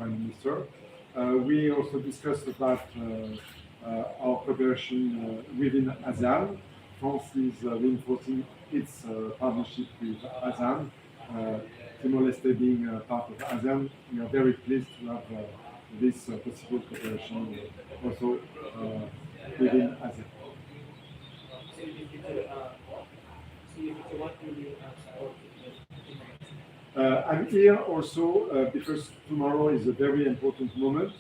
Prime Minister. We also discussed about our cooperation within ASEAN. France is reinforcing its partnership with ASEAN. Timor-Leste being part of ASEAN, we are very pleased to have this possible cooperation also within ASEAN. I'm here also because tomorrow is a very important moment.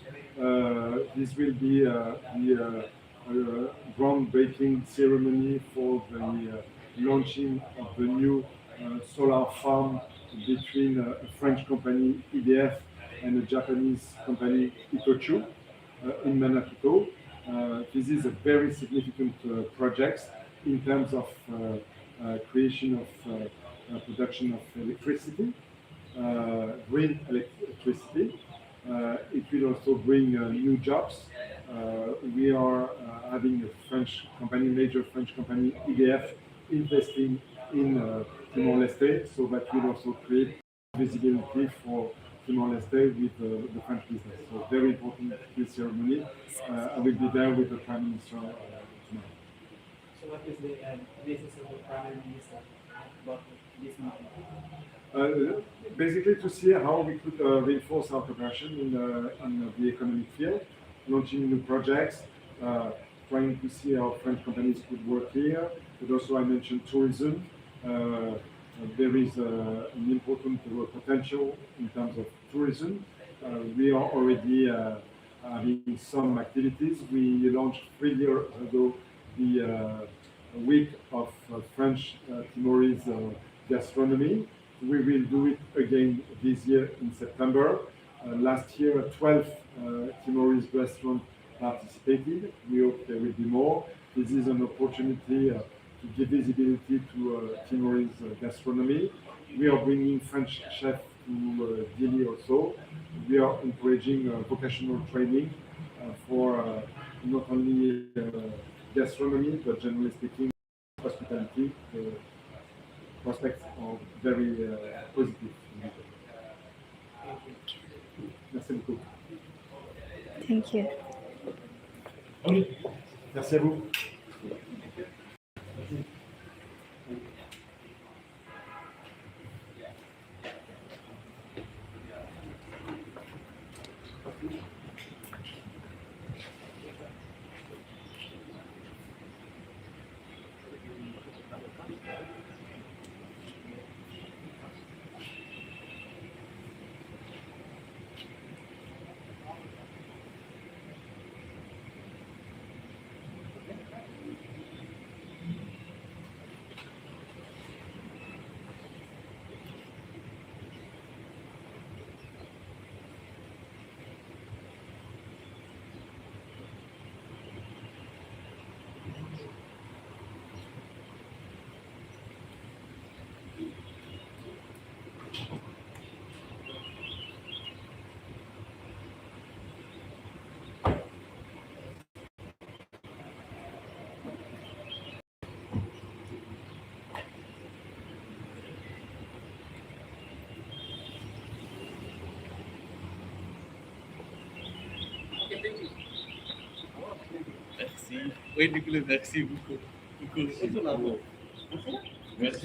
This will be the groundbreaking ceremony for the launching of the new solar farm between a French company, EDF, and a Japanese company, Itochu, in Manatuto. This is a very significant project in terms of creation of production of electricity, green electricity. It will also bring new jobs. We are having a French company, major French company, EDF, investing in Timor-Leste, so that will also create visibility for Timor-Leste with the French business. So very important this ceremony. I will be there with the Prime Minister tomorrow. So what is the basis of the Prime Minister about this meeting? Basically to see how we could reinforce our cooperation in the economic field, launching new projects, trying to see how French companies could work here, but also I mentioned tourism. There is an important potential in terms of tourism. We are already having some activities. We launched 3 years ago the week of French Timorese gastronomy. We will do it again this year in September. Last year, 12 Timorese restaurants participated. We hope there will be more. This is an opportunity to give visibility to Timorese gastronomy. We are bringing French chefs to Dili also. We are encouraging vocational training for not only gastronomy, but generally speaking, hospitality. The prospects are very positive. Merci beaucoup. Thank you. Merci à vous. Merci. Oui, Nicolas, merci beaucoup. Merci.